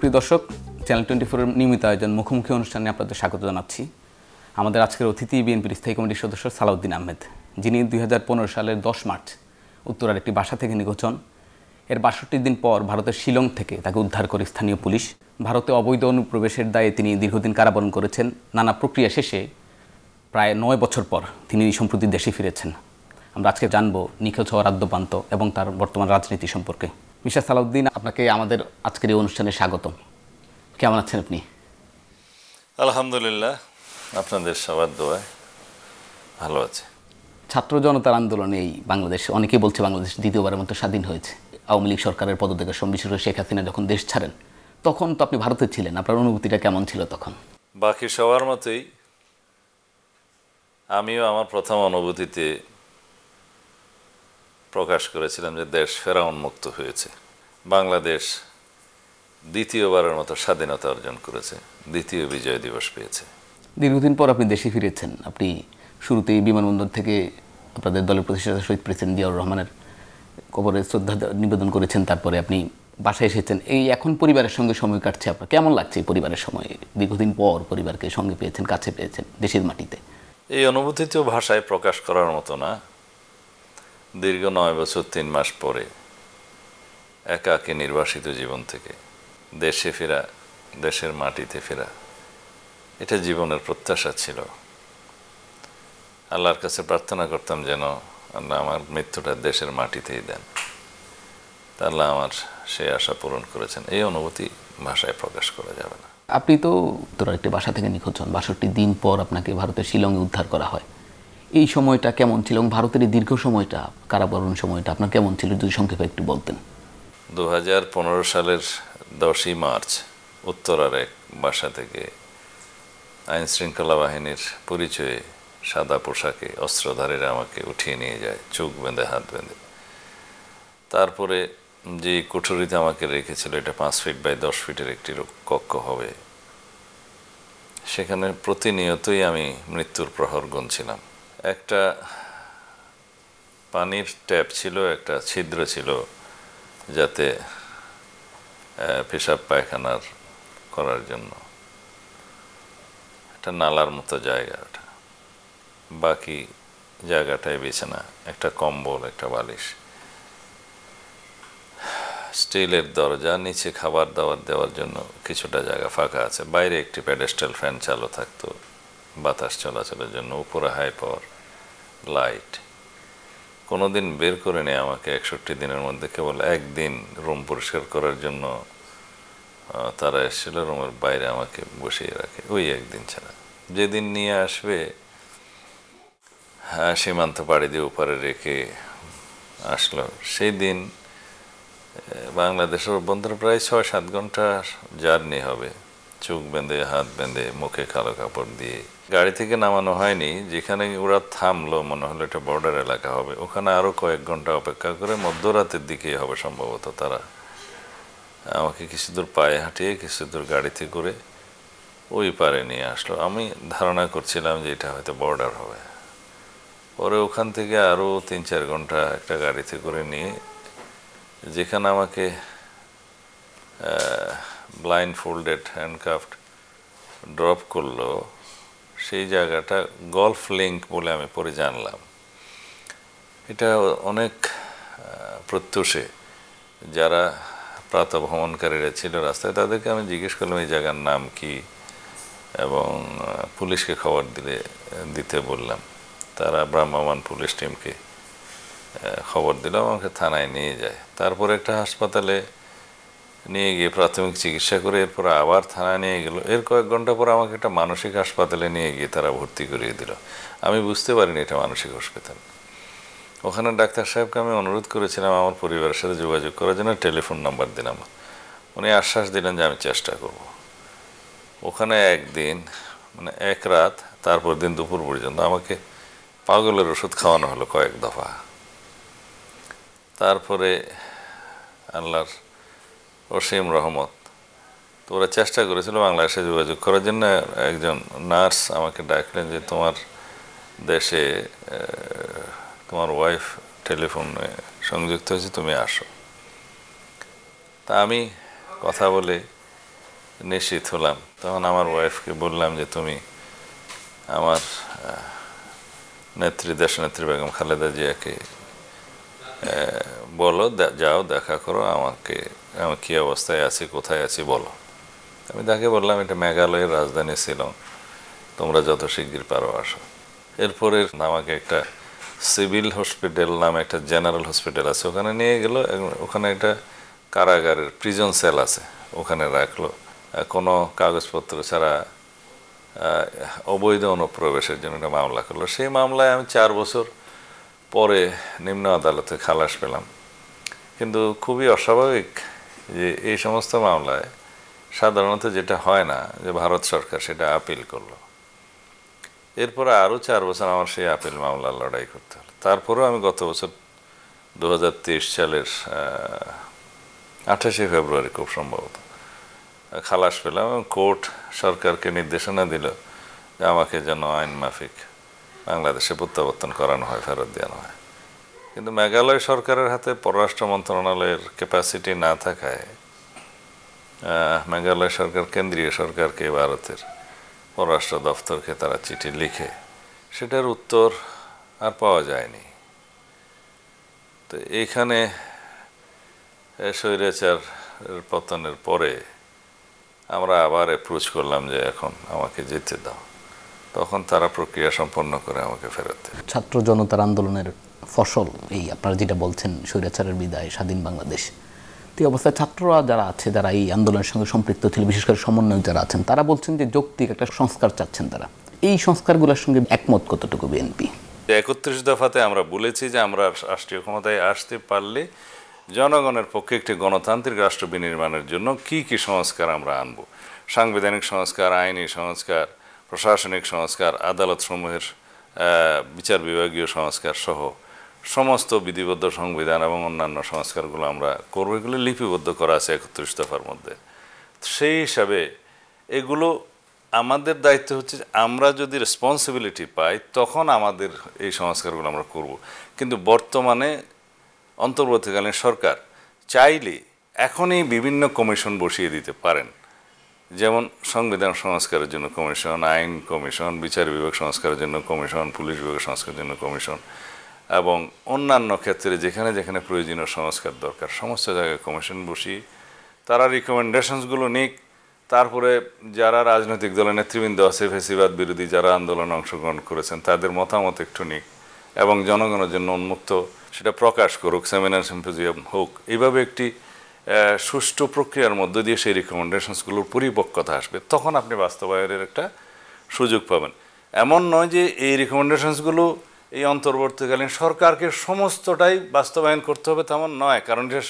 সুপ্রিয় দর্শক, চ্যানেল 24 নিয়মিত আয়োজন মুখোমুখি অনুষ্ঠানে আপনাদের স্বাগত জানাচ্ছি। আমাদের আজকের অতিথি বিএনপির স্থায়ী কমিটির সদস্য সালাউদ্দিন আহমেদ, যিনি 2015 সালের 10 মার্চ উত্তরার একটি বাসা থেকে নিখোঁজ হন। এর 62 দিন পর ভারতের শিলং থেকে তাকে উদ্ধার করে স্থানীয় পুলিশ। ভারতে অবৈধ অনুপ্রবেশের দায়ে তিনি দীর্ঘদিন কারাবরণ করেছেন। নানা প্রক্রিয়া শেষে প্রায় 9 বছর পর তিনি সম্প্রতি দেশে ফিরেছেন। আমরা আজকে জানবো নিখোঁজ হওয়ার আদ্যপান্ত এবং তার বর্তমান রাজনীতি সম্পর্কে। মিস্টার সালাউদ্দিন, আপনাকে আমাদের আজকের এই অনুষ্ঠানে স্বাগতম। কেমন আছেন আপনি? আলহামদুলিল্লাহ, আপনাদের সবার দোয়ায় ভালো আছে। ছাত্র জনতার আন্দোলনে এই বাংলাদেশ, অনেকেই বলছে বাংলাদেশ দ্বিতীয়বারের মতো স্বাধীন হয়েছে। আওয়ামী লীগ সরকারের পদত্যাগের বিশেষ করে শেখ হাসিনা যখন দেশ ছাড়েন, তখন তো আপনি ভারতে ছিলেন। আপনার অনুভূতিটা কেমন ছিল তখন? বাকি সবার মতোই আমিও আমার প্রথম অনুভূতিতে প্রকাশ করেছিলাম যে দেশ ফেরা উন্মুক্ত হয়েছে, বাংলাদেশ দ্বিতীয়বারের মতো স্বাধীনতা অর্জন করেছে, দ্বিতীয় বিজয় দিবস পেয়েছে। দীর্ঘদিন পর আপনি দেশে ফিরেছেন। আপনি শুরুতেই বিমানবন্দর থেকে আপনাদের দলের প্রতিষ্ঠাতা শহীদ প্রেসিডেন্ট জিয়াউর রহমানের কবরে শ্রদ্ধা নিবেদন করেছেন। তারপরে আপনি বাসায় এসেছেন। এই এখন পরিবারের সঙ্গে সময় কাটছে, আপনার কেমন লাগছে? এই পরিবারের সময় দীর্ঘদিন পর পরিবারকে সঙ্গে পেয়েছেন, কাছে পেয়েছেন দেশের মাটিতে। এই অনুভূতি তো ভাষায় প্রকাশ করার মতো না। দীর্ঘ 9 বছর 3 মাস পরে একাকী নির্বাসিত জীবন থেকে দেশে ফেরা, দেশের মাটিতে ফেরা, এটা জীবনের প্রত্যাশা ছিল। আল্লাহর কাছে প্রার্থনা করতাম যেন আল্লাহ আমার মৃত্যুটা দেশের মাটিতেই দেন। তা আল্লাহ আমার সেই আশা পূরণ করেছেন। এই অনুভূতি ভাষায় প্রকাশ করা যাবে না। আপনি তো উত্তরার একটি বাসা থেকে নিখোঁজ হন। 62 দিন পর আপনাকে ভারতের শিলংয়ে উদ্ধার করা হয়। এই সময়টা কেমন ছিল এবং ভারতের এই দীর্ঘ সময়টা, কারাবরণ সময়টা আপনার কেমন ছিল, যদি সংক্ষেপে একটু বলতেন। 2015 সালের 10ই মার্চ উত্তরার এক বাসা থেকে আইন শৃঙ্খলা বাহিনীর পরিচয়ে সাদা পোশাকে অস্ত্রধারীরা আমাকে উঠিয়ে নিয়ে যায়, চোখ বেঁধে হাত বেঁধে। তারপরে যে কুঠুরিতে আমাকে রেখেছিল, এটা 5 ফিট বাই 10 ফিটের একটি কক্ষ হবে, সেখানে প্রতিনিয়তই আমি মৃত্যুর প্রহর গুনছিলাম। একটা পানির ট্যাপ ছিল, একটা ছিদ্র ছিল যাতে পেশাব পায়খানার করার জন্য, একটা নালার মতো জায়গা ওটা। বাকি জায়গাটায় বিছানা, একটা কম্বল, একটা বালিশ, স্টিলের দরজা, নিচে খাবার দাবার দেওয়ার জন্য কিছুটা জায়গা ফাঁকা আছে, বাইরে একটি প্যাডেস্টাল ফ্যান চালু থাকতো বাতাস চলাচলের জন্য, উপরে হাই পাওয়ার লাইট। কোনোদিন বের করে নেয় আমাকে 61 দিনের মধ্যে কেবল একদিন রুম পরিষ্কার করার জন্য তারা এসেছিল, রুমের বাইরে আমাকে বসিয়ে রাখে ওই একদিন ছাড়া। যেদিন নিয়ে আসবে সীমান্ত পাড়ি দিয়ে উপরে রেখে আসলো, সেই দিন বাংলাদেশের অভ্যন্তরে প্রায় 6-7 ঘন্টা জার্নি হবে, চোখ বেঁধে হাত বেঁধে মুখে কালো কাপড় দিয়ে। গাড়ি থেকে নামানো হয়নি, যেখানে ওরা থামলো মনে হলো এটা বর্ডার এলাকা হবে, ওখানে আরও কয়েক ঘন্টা অপেক্ষা করে মধ্যরাতের দিকেই হবে সম্ভবত তারা আমাকে কিছু দূর পায়ে হাঁটিয়ে কিছু দূর গাড়িতে করে ওই পারে নিয়ে আসলো। আমি ধারণা করছিলাম যে এটা হয়তো বর্ডার হবে। পরে ওখান থেকে আরও 3-4 ঘন্টা একটা গাড়িতে করে নিয়ে যেখানে আমাকে ব্লাইন্ড ফোল্ডেড হ্যান্ডকাফড ড্রপ করলো, সেই জায়গাটা গলফ লিঙ্ক বলে আমি পরে জানলাম। এটা অনেক প্রত্যুষে যারা প্রাতঃভ্রমণকারীরা ছিল রাস্তায়, তাদেরকে আমি জিজ্ঞেস করলাম এই জায়গার নাম কি, এবং পুলিশকে খবর দিতে বললাম। তারা ভ্রাম্যমাণ পুলিশ টিমকে খবর দিল, আমাকে থানায় নিয়ে যায়। তারপরে একটা হাসপাতালে নিয়ে গিয়ে প্রাথমিক চিকিৎসা করে এরপর আবার থানায় নিয়ে গেল। এর কয়েক ঘন্টা পর আমাকে একটা মানসিক হাসপাতালে নিয়ে গিয়ে তারা ভর্তি করিয়ে দিল। আমি বুঝতে পারিনি এটা মানসিক হাসপাতাল। ওখানে ডাক্তার সাহেবকে আমি অনুরোধ করেছিলাম আমার পরিবারের সাথে যোগাযোগ করার জন্য, টেলিফোন নাম্বার দিলাম। উনি আশ্বাস দিলেন যে আমি চেষ্টা করব। ওখানে একদিন মানে এক রাত, তারপর দিন দুপুর পর্যন্ত আমাকে পাগলের ওষুধ খাওয়ানো হলো কয়েক দফা। তারপরে আল্লাহর অসীম রহমত, তো ওরা চেষ্টা করেছিল বাংলাদেশে যোগাযোগ করার জন্য। একজন নার্স আমাকে ডাকলেন যে তোমার দেশে তোমার ওয়াইফ টেলিফোনে সংযুক্ত হয়েছে, তুমি আসো। তা আমি কথা বলে নিশ্চিত হলাম, তখন আমার ওয়াইফকে বললাম যে তুমি আমার নেত্রী, দেশনেত্রী বেগম খালেদা জিয়াকে বলো, যাও দেখা করো, আমি কী অবস্থায় আছি, কোথায় আছি বলো। আমি তাকে বললাম এটা মেঘালয়ের রাজধানী শিলং, তোমরা যত শিগগির পারো আসো। এরপরে আমাকে একটা সিভিল হসপিটাল নামে একটা জেনারেল হসপিটাল আছে, ওখানে নিয়ে গেল। ওখানে একটা কারাগারের প্রিজন সেল আছে, ওখানে রাখলো। কোনো কাগজপত্র ছাড়া অবৈধ অনুপ্রবেশের জন্য একটা মামলা করলো। সেই মামলায় আমি 4 বছর পরে নিম্ন আদালতে খালাস পেলাম। কিন্তু খুবই অস্বাভাবিক যে এই সমস্ত মামলায় সাধারণত যেটা হয় না, যে ভারত সরকার সেটা আপিল করলো। এরপরে আরও 4 বছর আমার সেই আপিল মামলার লড়াই করতে হলো। তারপরেও আমি গত বছর 2023 সালের 28শে ফেব্রুয়ারি খুব সম্ভবত খালাস পেলাম, এবং কোর্ট সরকারকে নির্দেশনা দিল যে আমাকে যেন আইন মাফিক বাংলাদেশে প্রত্যাবর্তন করানো হয়, ফেরত দেওয়ানো হয়। কিন্তু মেঘালয় সরকারের হাতে পররাষ্ট্র মন্ত্রণালয়ের ক্যাপাসিটি না থাকায় মেঘালয় সরকার কেন্দ্রীয় সরকারকে, ভারতের পররাষ্ট্র দপ্তরকে তারা চিঠি লিখে সেটার উত্তর আর পাওয়া যায়নি। তো এইখানে স্বৈরাচার পতনের পরে আমরা আবার অ্যাপ্রোচ করলাম যে এখন আমাকে যেতে দাও, তখন তারা প্রক্রিয়া সম্পন্ন করে আমাকে ফেরত দেয়। ছাত্র জনতার আন্দোলনের ফসল এই আপনারা যেটা বলছেন স্বৈরাচারের বিদায়, স্বাধীন বাংলাদেশ। তো এই অবস্থায় ছাত্ররা যারা আছে, যারা এই আন্দোলনের সঙ্গে সম্পৃক্ত ছিল, বিশেষ করে সমন্বয়ক যারা আছেন, তারা বলছেন যে যৌক্তিক একটা সংস্কার চাচ্ছেন তারা। এই সংস্কারগুলোর সঙ্গে একমত কতটুকু বিএনপি? 31 দফাতে আমরা বলেছি যে আমরা রাষ্ট্রীয় ক্ষমতায় আসতে পারলে জনগণের পক্ষে একটি গণতান্ত্রিক রাষ্ট্র বিনির্মাণের জন্য কি কি সংস্কার আমরা আনব। সাংবিধানিক সংস্কার, আইনি সংস্কার, প্রশাসনিক সংস্কার, আদালতসমূহের বিচার বিভাগীয় সংস্কার সহ সমস্ত বিধিবদ্ধ সংবিধান এবং অন্যান্য সংস্কারগুলো আমরা করব। এগুলো লিপিবদ্ধ করা আছে 31 দফার মধ্যে। সেই হিসাবে এগুলো আমাদের দায়িত্ব হচ্ছে আমরা যদি রেসপন্সিবিলিটি পাই তখন আমাদের এই সংস্কারগুলো আমরা করব। কিন্তু বর্তমানে অন্তর্বর্তীকালীন সরকার চাইলে এখনই বিভিন্ন কমিশন বসিয়ে দিতে পারেন, যেমন সংবিধান সংস্কারের জন্য কমিশন, আইন কমিশন, বিচার বিভাগ সংস্কারের জন্য কমিশন, পুলিশ বিভাগ সংস্কারের জন্য কমিশন, এবং অন্যান্য ক্ষেত্রে যেখানে যেখানে প্রয়োজনীয় সংস্কার দরকার সমস্ত জায়গায় কমিশন বসিয়ে তারা রিকমেন্ডেশনসগুলো নিক। তারপরে যারা রাজনৈতিক দলের নেতৃবৃন্দ আছে, ফ্যাসিবাদ বিরোধী যারা আন্দোলনে অংশগ্রহণ করেছেন, তাদের মতামত একটু নিক এবং জনগণের জন্য উন্মুক্ত সেটা প্রকাশ করুক, সেমিনার সিম্পোজিয়াম হোক। এইভাবে একটি সুষ্ঠু প্রক্রিয়ার মধ্য দিয়ে সেই রিকমেন্ডেশনসগুলোর পরিপক্কতা আসবে, তখন আপনি বাস্তবায়নের একটা সুযোগ পাবেন। এমন নয় যে এই রিকমেন্ডেশনসগুলো এই অন্তর্বর্তীকালীন সরকারকে সমস্তটাই বাস্তবায়ন করতে হবে, তেমন নয়, কারণ এটা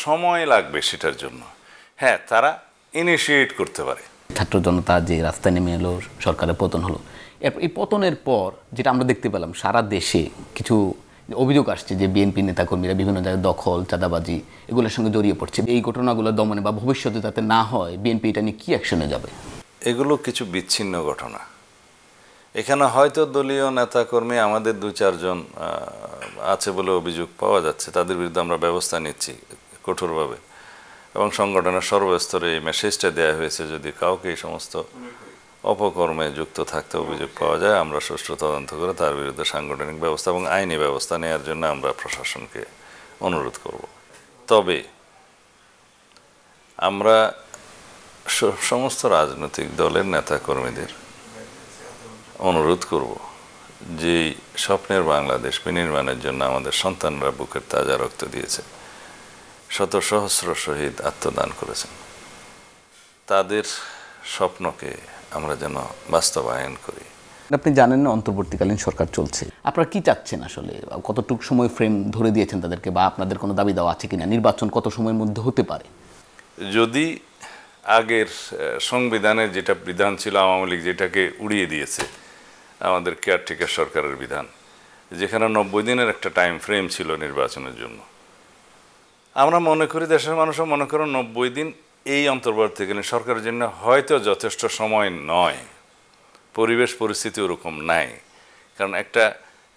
সময় লাগবে সেটার জন্য। হ্যাঁ, তারা ইনিশিয়েট করতে পারে। ছাত্র জনতা যে রাস্তায় নেমে এলো, সরকারের পতন হলো, এই পতনের পর যেটা আমরা দেখতে পেলাম সারা দেশে কিছু অভিযোগ আসছে যে বিএনপি নেতাকর্মীরা বিভিন্ন জায়গায় দখল, চাঁদাবাজি এগুলোর সঙ্গে জড়িয়ে পড়ছে। এই ঘটনাগুলো দমনে বা ভবিষ্যতে যাতে না হয় বিএনপি এটা নিয়ে কী অ্যাকশনে যাবে? এগুলো কিছু বিচ্ছিন্ন ঘটনা। এখানে হয়তো দলীয় নেতাকর্মী আমাদের 2-4 জন আছে বলে অভিযোগ পাওয়া যাচ্ছে, তাদের বিরুদ্ধে আমরা ব্যবস্থা নিচ্ছি কঠোরভাবে, এবং সংগঠনের সর্বস্তরে এই মেসেজটা দেওয়া হয়েছে যদি কাউকে এই সমস্ত অপকর্মে যুক্ত থাকতে অভিযোগ পাওয়া যায় আমরা সুষ্ঠু তদন্ত করে তার বিরুদ্ধে সাংগঠনিক ব্যবস্থা এবং আইনি ব্যবস্থা নেওয়ার জন্য আমরা প্রশাসনকে অনুরোধ করব। তবে আমরা সমস্ত রাজনৈতিক দলের নেতাকর্মীদের অনুরোধ করব যে স্বপ্নের বাংলাদেশ বিনির্মাণের জন্য আমাদের সন্তানরা বুকের তাজা রক্ত দিয়েছে, শত সহস্র শহীদ আত্মদান করেছেন, তাদের স্বপ্নকে আমরা যেন বাস্তবায়ন করি। আপনি জানেন না অন্তর্বর্তীকালীন সরকার চলছে, আপনারা কি চাচ্ছেন আসলে? কতটুকু সময় ফ্রেম ধরে দিয়েছেন তাদেরকে, বা আপনাদের কোনো দাবি দেওয়া আছে কিনা? নির্বাচন কত সময়ের মধ্যে হতে পারে? যদি আগের সংবিধানের যেটা বিধান ছিল, আওয়ামী লীগ যেটাকে উড়িয়ে দিয়েছে, আমাদের কেয়ারটেকার সরকারের বিধান, যেখানে 90 দিনের একটা টাইম ফ্রেম ছিল নির্বাচনের জন্য, আমরা মনে করি দেশের মানুষও মনে করেন 90 দিন এই অন্তর্বর্তীকালীন সরকারের জন্য হয়তো যথেষ্ট সময় নয়। পরিবেশ পরিস্থিতি ওরকম নাই, কারণ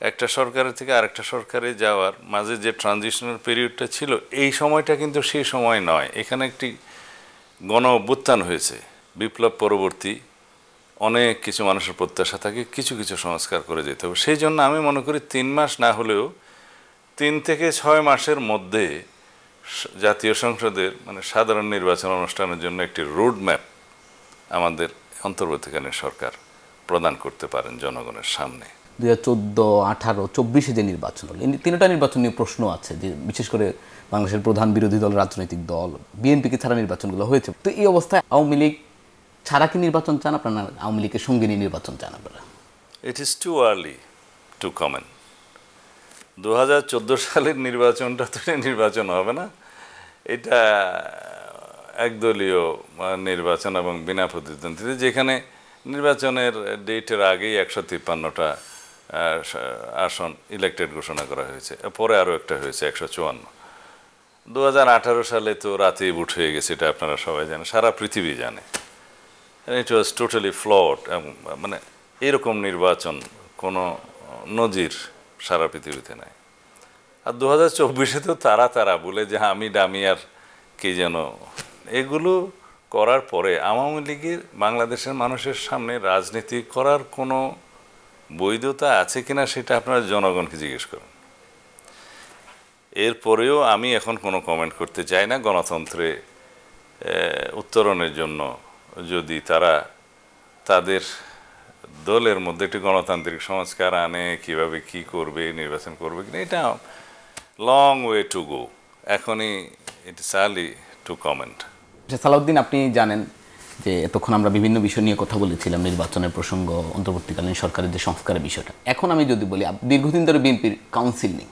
একটা সরকারের থেকে আরেকটা সরকারে যাওয়ার মাঝে যে ট্রানজিশনাল পিরিয়ডটা ছিল, এই সময়টা কিন্তু সেই সময় নয়। এখানে একটি গণ অভ্যুত্থান হয়েছে, বিপ্লব পরবর্তী অনেক কিছু মানুষের প্রত্যাশা থাকে কিছু কিছু সংস্কার করে যেতে হবে। সেই জন্য আমি মনে করি 3 মাস না হলেও 3 থেকে 6 মাসের মধ্যে জাতীয় সংসদের মানে সাধারণ নির্বাচন অনুষ্ঠানের জন্য একটি রোড ম্যাপ আমাদের অন্তর্বর্তীকালীন সরকার প্রদান করতে পারেন জনগণের সামনে। 2014, 18, 24 যে নির্বাচন হলো, এই তিনটা নির্বাচন নিয়ে প্রশ্ন আছে যে বিশেষ করে বাংলাদেশের প্রধান বিরোধী দল, রাজনৈতিক দল বিএনপিকে ছাড়া নির্বাচনগুলো হয়েছে। তো এই অবস্থায় আওয়ামী লীগ ছাড়া কি নির্বাচন চান আপনারা, আওয়ামী লীগের সঙ্গে নিয়ে নির্বাচন চান আপনারা? It is too early two comment. 2014 সালের নির্বাচনটা তো নির্বাচন হবে না, এটা একদলীয় নির্বাচন এবং বিনা প্রতিদ্বন্দ্বিতা, যেখানে নির্বাচনের ডেটের আগেই 153টা আসন ইলেক্টেড ঘোষণা করা হয়েছে, পরে আরও একটা হয়েছে 154। 2018 সালে তো রাতেই বুট হয়ে গেছে, এটা আপনারা সবাই জানেন, সারা পৃথিবী জানে। ইট ওয়াজ টোটালি ফ্লড, মানে এরকম নির্বাচন কোনো নজির সারা পৃথিবীতে নাই। আর 2024-এ তো তারা বলে যে আমি ডামি আর কি যেন, এগুলো করার পরে আওয়ামী লীগের বাংলাদেশের মানুষের সামনে রাজনীতি করার কোনো বৈধতা আছে কিনা সেটা আপনারা জনগণকে জিজ্ঞেস করুন। এরপরেও আমি এখন কোনো কমেন্ট করতে চাই না। গণতন্ত্রে উত্তরণের জন্য যদি তারা তাদের দলের মধ্যে একটি গণতান্ত্রিক সংস্কার আনে, কিভাবে কি করবে, নির্বাচন করবে কিনা, এটা লং ওয়ে টু গো। এখনই ইট ইস আর্লি টু কমেন্ট। সালাউদ্দিন, আপনি জানেন যে এতক্ষণ আমরা বিভিন্ন বিষয় নিয়ে কথা বলেছিলাম, নির্বাচনের প্রসঙ্গ, অন্তর্বর্তীকালীন সরকারের যে সংস্কারের বিষয়টা। এখন আমি যদি বলি, দীর্ঘদিন ধরে বিএনপির কাউন্সিল নেই,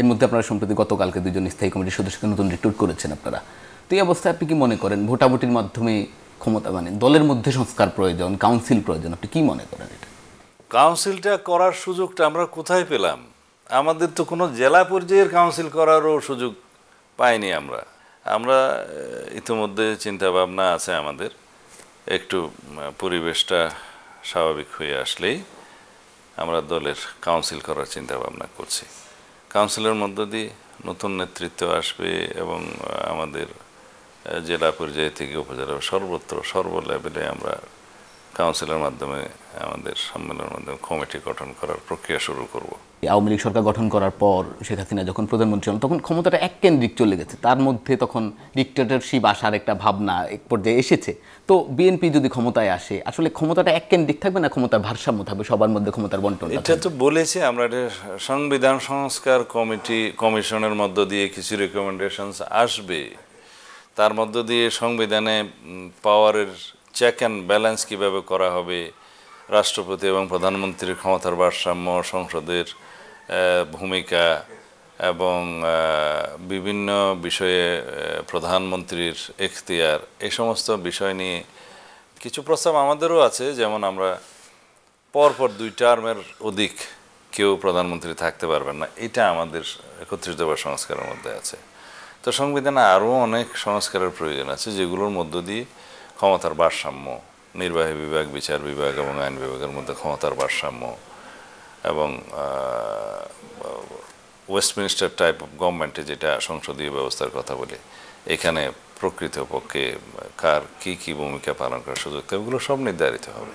এর মধ্যে আপনারা সম্প্রতি গতকালকে 2জন স্থায়ী কমিটির সদস্যকে নতুন রিক্রুট করেছেন আপনারা। তো এই অবস্থায় আপনি কি মনে করেন ভোটাভুটির মাধ্যমে ক্ষমতা, মানে দলের মধ্যে সংস্কার প্রয়োজন, কাউন্সিল প্রয়োজন, আপনি কি মনে করেন এটা? কাউন্সিলটা করার সুযোগটা আমরা কোথায় পেলাম? আমাদের তো কোনো জেলা পর্যায়ের কাউন্সিল করারও সুযোগ পাইনি আমরা। ইতিমধ্যে চিন্তাভাবনা আছে আমাদের, একটু পরিবেশটা স্বাভাবিক হয়ে আসলেই আমরা দলের কাউন্সিল করার চিন্তাভাবনা করছি। কাউন্সিলের মধ্য দিয়ে নতুন নেতৃত্ব আসবে এবং আমাদের জেলা পর্যায়ে থেকে উপজেলা সর্বত্র সর্ব লেভেলে আমরা কাউন্সিলের মাধ্যমে, আমাদের সম্মেলনের মাধ্যমে কমিটি গঠন করার প্রক্রিয়া শুরু করব। আওয়ামী লীগ সরকার গঠন করার পর শেখ হাসিনা যখন প্রধানমন্ত্রী হন, তখন ক্ষমতাটা এককেন্দ্রিক চলে গেছে, তার মধ্যে তখন ডিক্টেটরশিপ আসার একটা ভাবনা এক পর্যায়ে এসেছে। তো বিএনপি যদি ক্ষমতায় আসে, আসলে ক্ষমতাটা এককেন্দ্রিক থাকবে না ক্ষমতার ভারসাম্য থাকবে, সবার মধ্যে ক্ষমতার বন্টন? এটা তো বলেছি আমরা, সংবিধান সংস্কার কমিশনের মধ্য দিয়ে কিছু রেকমেন্ডেশনস আসবে, তার মধ্য দিয়ে সংবিধানে পাওয়ারের চেক অ্যান্ড ব্যালেন্স কীভাবে করা হবে, রাষ্ট্রপতি এবং প্রধানমন্ত্রীর ক্ষমতার ভারসাম্য, সংসদের ভূমিকা এবং বিভিন্ন বিষয়ে প্রধানমন্ত্রীর এখতিয়ার, এই সমস্ত বিষয় নিয়ে কিছু প্রস্তাব আমাদেরও আছে। যেমন আমরা পরপর 2 টার্মের অধিক কেউ প্রধানমন্ত্রী থাকতে পারবেন না, এটা আমাদের 31 দফা সংস্কারের মধ্যে আছে। তো সংবিধানে আরও অনেক সংস্কারের প্রয়োজন আছে, যেগুলোর মধ্য দিয়ে ক্ষমতার ভারসাম্য, নির্বাহী বিভাগ, বিচার বিভাগ এবং আইন বিভাগের মধ্যে ক্ষমতার ভারসাম্য এবং ওয়েস্টমিনিস্টার টাইপ অফ গভর্নমেন্টে যেটা সংসদীয় ব্যবস্থার কথা বলে, এখানে প্রকৃতপক্ষে কার কী ভূমিকা পালন করার সুযোগ, এগুলো সব নির্ধারিত হবে।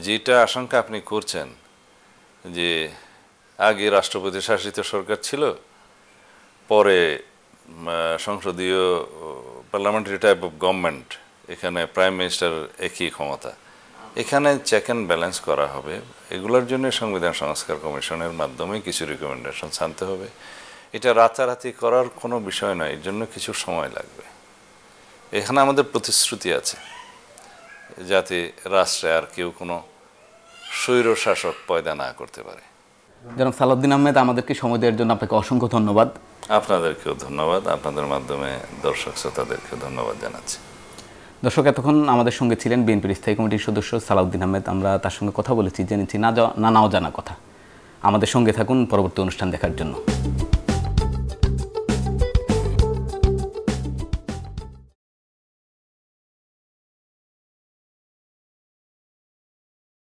যেটা আশঙ্কা আপনি করছেন যে আগে রাষ্ট্রপতি শাসিত সরকার ছিল, পরে সংসদীয় পার্লামেন্টারি টাইপ অফ গভর্নমেন্ট, এখানে প্রাইম মিনিস্টার একই ক্ষমতা, এখানে চেক অ্যান্ড ব্যালেন্স করা হবে। এগুলোর জন্য সংবিধান সংস্কার কমিশনের মাধ্যমে কিছু রিকমেন্ডেশন আনতে হবে। এটা রাতারাতি করার কোনো বিষয় নয়, এর জন্য কিছু সময় লাগবে। এখানে আমাদের প্রতিশ্রুতি আছে যাতে রাষ্ট্রে আর কেউ কোনো স্বৈর শাসক পয়দা না করতে পারে। জনাব সালাউদ্দিন আহমেদ, আমাদেরকে সময় দেওয়ার জন্য আপনাকে অসংখ্য ধন্যবাদ। আপনাদেরকেও ধন্যবাদ, আপনাদের মাধ্যমে দর্শক শ্রোতাদেরকে ধন্যবাদ জানাচ্ছি। দর্শক, এতক্ষণ আমাদের সঙ্গে ছিলেন বিএনপির স্থায়ী কমিটির সদস্য সালাউদ্দিন আহমেদ। আমরা তার সঙ্গে কথা বলেছি, জেনেছি নানা অজানা কথা। আমাদের সঙ্গে থাকুন পরবর্তী অনুষ্ঠান দেখার জন্য।